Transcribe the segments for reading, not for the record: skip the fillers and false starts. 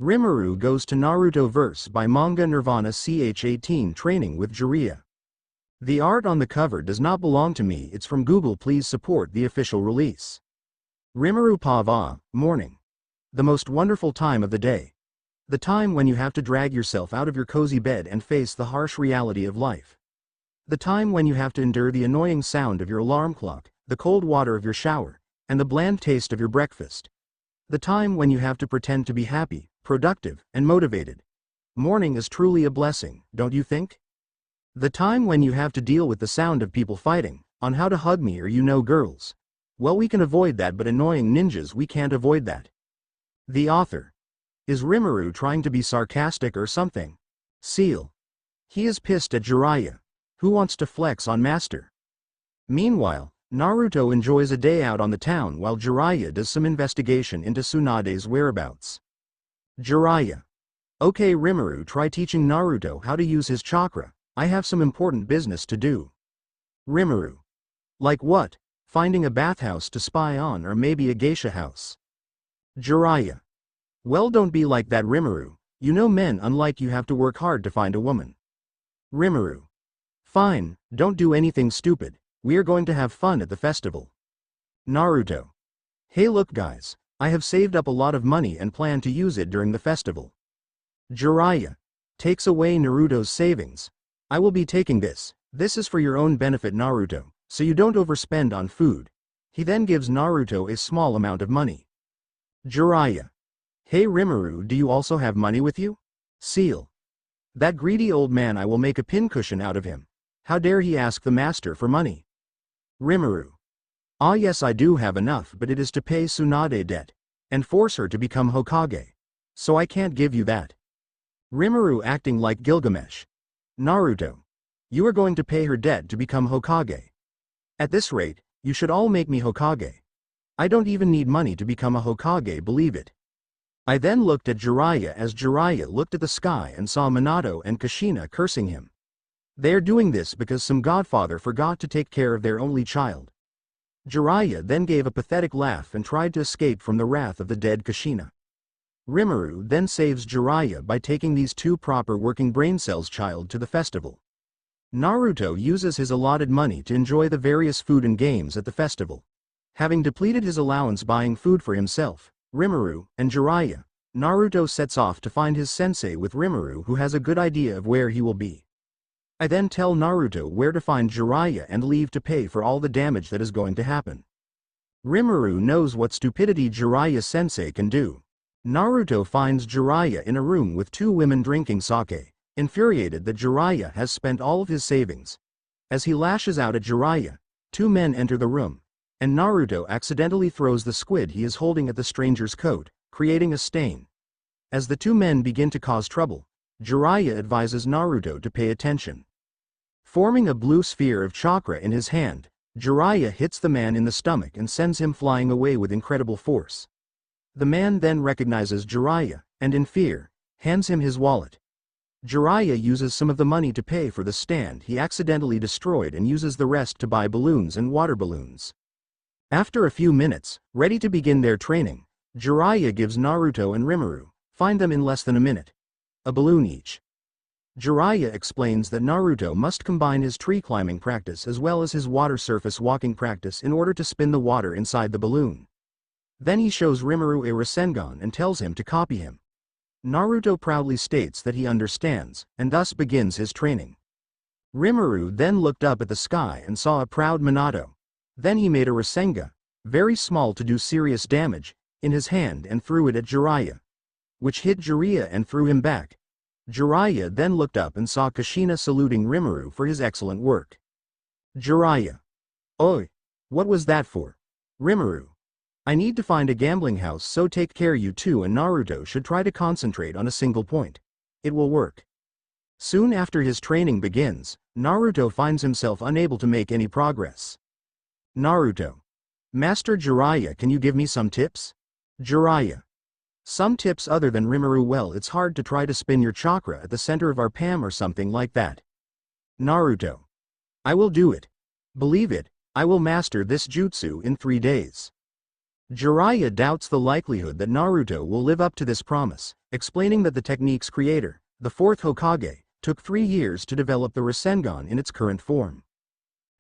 Rimuru goes to Naruto Verse by manga-nirvana ch18 training with Jiraiya. The art on the cover does not belong to me, it's from Google. Please support the official release. Rimuru Pava, morning. The most wonderful time of the day. The time when you have to drag yourself out of your cozy bed and face the harsh reality of life. The time when you have to endure the annoying sound of your alarm clock, the cold water of your shower, and the bland taste of your breakfast. The time when you have to pretend to be happy, productive, and motivated. Morning is truly a blessing, don't you think? The time when you have to deal with the sound of people fighting, on how to hug me or girls. Well, we can avoid that, but annoying ninjas, we can't avoid that. The author. Is Rimuru trying to be sarcastic or something? Seal. He is pissed at Jiraiya, who wants to flex on Master. Meanwhile, Naruto enjoys a day out on the town while Jiraiya does some investigation into Tsunade's whereabouts. Jiraiya. Okay Rimuru, try teaching Naruto how to use his chakra, I have some important business to do. Rimuru. Like what? Finding a bathhouse to spy on, or maybe a geisha house. Jiraiya. Well, don't be like that Rimuru, men unlike you have to work hard to find a woman. Rimuru. Fine, don't do anything stupid, we are going to have fun at the festival. Naruto. Hey look guys, I have saved up a lot of money and plan to use it during the festival. Jiraiya. Takes away Naruto's savings. I will be taking this is for your own benefit Naruto, so you don't overspend on food. He then gives Naruto a small amount of money. Jiraiya. Hey Rimuru, do you also have money with you? Seal. That greedy old man, I will make a pincushion out of him. How dare he ask the master for money? Rimuru. Ah yes, I do have enough, but it is to pay Tsunade debt, and force her to become Hokage. So I can't give you that. Rimuru acting like Gilgamesh. Naruto. You are going to pay her debt to become Hokage. At this rate, you should all make me Hokage. I don't even need money to become a Hokage, believe it. I then looked at Jiraiya as Jiraiya looked at the sky and saw Minato and Kushina cursing him. They are doing this because some godfather forgot to take care of their only child. Jiraiya then gave a pathetic laugh and tried to escape from the wrath of the dead Kushina. Rimuru then saves Jiraiya by taking these two proper working brain cells child to the festival. Naruto uses his allotted money to enjoy the various food and games at the festival. Having depleted his allowance buying food for himself, Rimuru, and Jiraiya, Naruto sets off to find his sensei with Rimuru, who has a good idea of where he will be. I then tell Naruto where to find Jiraiya and leave to pay for all the damage that is going to happen. Rimuru knows what stupidity Jiraiya sensei can do. Naruto finds Jiraiya in a room with two women drinking sake, infuriated that Jiraiya has spent all of his savings. As he lashes out at Jiraiya, two men enter the room, and Naruto accidentally throws the squid he is holding at the stranger's coat, creating a stain. As the two men begin to cause trouble, Jiraiya advises Naruto to pay attention. Forming a blue sphere of chakra in his hand, Jiraiya hits the man in the stomach and sends him flying away with incredible force. The man then recognizes Jiraiya, and in fear, hands him his wallet. Jiraiya uses some of the money to pay for the stand he accidentally destroyed and uses the rest to buy balloons and water balloons. After a few minutes, ready to begin their training, Jiraiya gives Naruto and Rimuru, find them in less than a minute, a balloon each. Jiraiya explains that Naruto must combine his tree climbing practice as well as his water surface walking practice in order to spin the water inside the balloon. Then he shows Rimuru a Rasengan and tells him to copy him. Naruto proudly states that he understands, and thus begins his training. Rimuru then looked up at the sky and saw a proud Minato. Then he made a Rasengan, very small to do serious damage, in his hand and threw it at Jiraiya, which hit Jiraiya and threw him back. Jiraiya then looked up and saw Kushina saluting Rimuru for his excellent work. Jiraiya. Oi! What was that for? Rimuru. I need to find a gambling house, so take care you two and Naruto should try to concentrate on a single point. It will work. Soon after his training begins, Naruto finds himself unable to make any progress. Naruto. Master Jiraiya, can you give me some tips? Jiraiya. Some tips other than Rimuru? Well, it's hard to try to spin your chakra at the center of our palm or something like that. Naruto. I will do it. Believe it, I will master this jutsu in 3 days. Jiraiya doubts the likelihood that Naruto will live up to this promise, explaining that the technique's creator, the fourth Hokage, took 3 years to develop the Rasengan in its current form.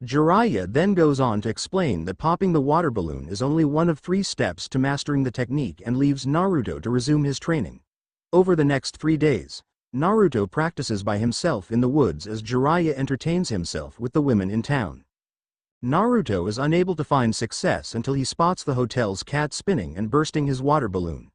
Jiraiya then goes on to explain that popping the water balloon is only one of 3 steps to mastering the technique and leaves Naruto to resume his training. Over the next 3 days, Naruto practices by himself in the woods as Jiraiya entertains himself with the women in town. Naruto is unable to find success until he spots the hotel's cat spinning and bursting his water balloon.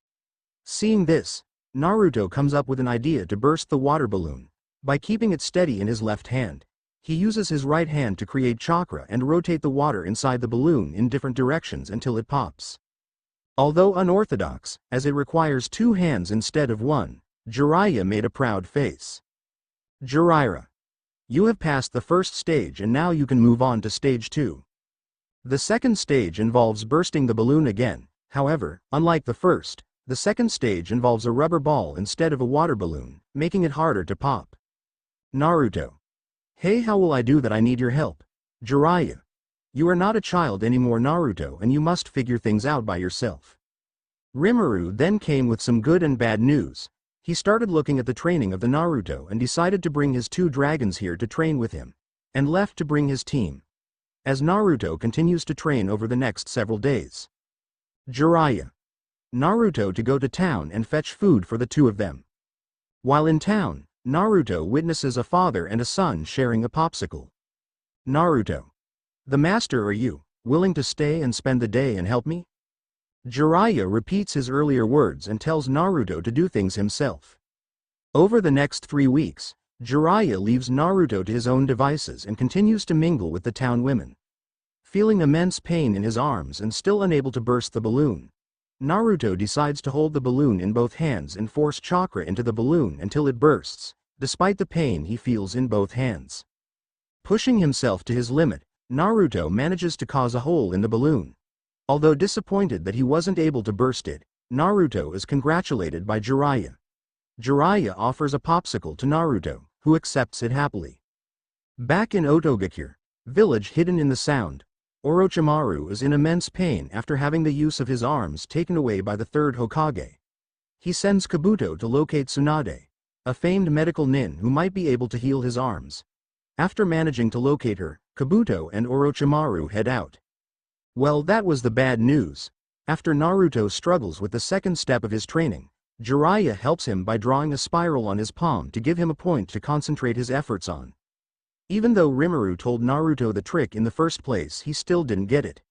Seeing this, Naruto comes up with an idea to burst the water balloon. By keeping it steady in his left hand, he uses his right hand to create chakra and rotate the water inside the balloon in different directions until it pops. Although unorthodox, as it requires 2 hands instead of 1, Jiraiya made a proud face. Jiraiya, you have passed the first stage and now you can move on to stage 2. The second stage involves bursting the balloon again. However, unlike the first, the second stage involves a rubber ball instead of a water balloon, making it harder to pop. Naruto. Hey, how will I do that? I need your help. Jiraiya. You are not a child anymore, Naruto, and you must figure things out by yourself. Rimuru then came with some good and bad news. He started looking at the training of the Naruto and decided to bring his 2 dragons here to train with him, and left to bring his team, as Naruto continues to train over the next several days. Jiraiya. Naruto to go to town and fetch food for the 2 of them. While in town, Naruto witnesses a father and a son sharing a popsicle. Naruto. The master, are you willing to stay and spend the day and help me? Jiraiya repeats his earlier words and tells Naruto to do things himself. Over the next 3 weeks, Jiraiya leaves Naruto to his own devices and continues to mingle with the town women. Feeling immense pain in his arms and still unable to burst the balloon, Naruto decides to hold the balloon in both hands and force chakra into the balloon until it bursts, despite the pain he feels in both hands. Pushing himself to his limit, Naruto manages to cause a hole in the balloon. Although disappointed that he wasn't able to burst it, Naruto is congratulated by Jiraiya. Jiraiya offers a popsicle to Naruto, who accepts it happily. Back in Otogakure, village hidden in the sound, Orochimaru is in immense pain after having the use of his arms taken away by the 3rd Hokage. He sends Kabuto to locate Tsunade, a famed medical nin who might be able to heal his arms. After managing to locate her, Kabuto and Orochimaru head out. Well, that was the bad news. After Naruto struggles with the second step of his training, Jiraiya helps him by drawing a spiral on his palm to give him a point to concentrate his efforts on. Even though Rimuru told Naruto the trick in the first place, he still didn't get it.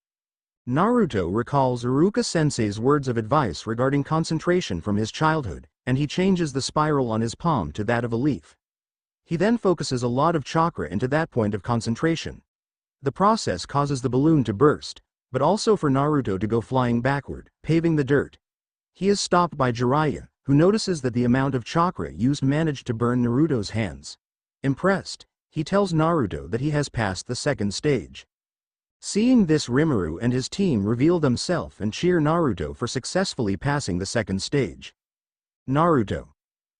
Naruto recalls Iruka-sensei's words of advice regarding concentration from his childhood, and he changes the spiral on his palm to that of a leaf. He then focuses a lot of chakra into that point of concentration. The process causes the balloon to burst, but also for Naruto to go flying backward, paving the dirt. He is stopped by Jiraiya, who notices that the amount of chakra used managed to burn Naruto's hands. Impressed, he tells Naruto that he has passed the second stage. Seeing this, Rimuru and his team reveal themselves and cheer Naruto for successfully passing the second stage. Naruto.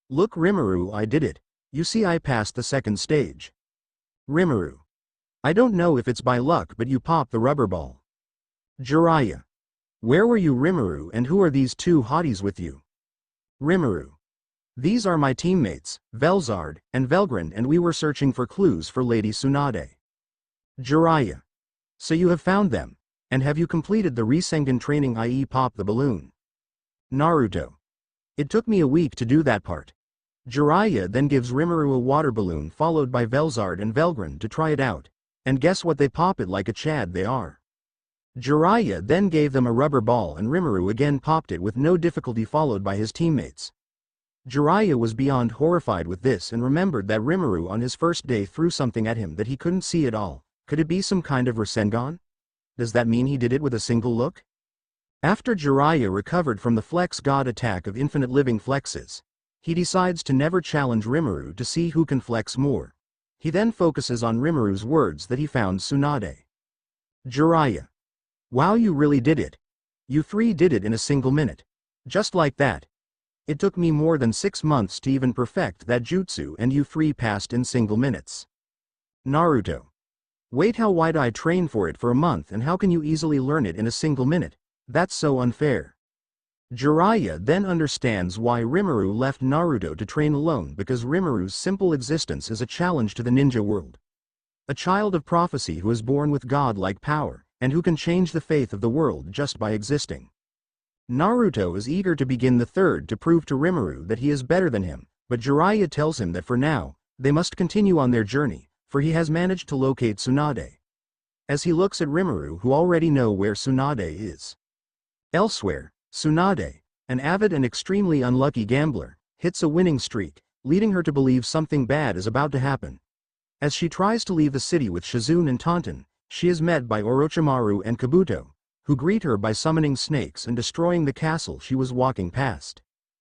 Look, Rimuru, I did it. You see, I passed the second stage. Rimuru. I don't know if it's by luck, but you popped the rubber ball. Jiraiya. Where were you, Rimuru, and who are these 2 hotties with you? Rimuru. These are my teammates, Velzard and Velgren, and we were searching for clues for Lady Tsunade. Jiraiya. So you have found them, and have you completed the Rasengan training, i.e. pop the balloon? Naruto. It took me a week to do that part. Jiraiya then gives Rimuru a water balloon followed by Velzard and Velgren to try it out, and guess what, they pop it like a Chad they are. Jiraiya then gave them a rubber ball and Rimuru again popped it with no difficulty, followed by his teammates. Jiraiya was beyond horrified with this and remembered that Rimuru on his first day threw something at him that he couldn't see at all. Could it be some kind of Rasengan? Does that mean he did it with a single look? After Jiraiya recovered from the Flex God attack of infinite living flexes, he decides to never challenge Rimuru to see who can flex more. He then focuses on Rimuru's words that he found Tsunade. Jiraiya. Wow, you really did it. You 3 did it in a single minute. Just like that. It took me more than 6 months to even perfect that jutsu, and you 3 passed in single minutes. Naruto. Wait, how wide I trained for it for a month, and how can you easily learn it in a single minute? That's so unfair. Jiraiya then understands why Rimuru left Naruto to train alone because Rimuru's simple existence is a challenge to the ninja world. A child of prophecy who is born with godlike power, and who can change the fate of the world just by existing. Naruto is eager to begin the third to prove to Rimuru that he is better than him, but Jiraiya tells him that for now, they must continue on their journey, for he has managed to locate Tsunade. As he looks at Rimuru who already know where Tsunade is. Elsewhere, Tsunade, an avid and extremely unlucky gambler, hits a winning streak, leading her to believe something bad is about to happen. As she tries to leave the city with Shizune and Taunton, she is met by Orochimaru and Kabuto, who greet her by summoning snakes and destroying the castle she was walking past.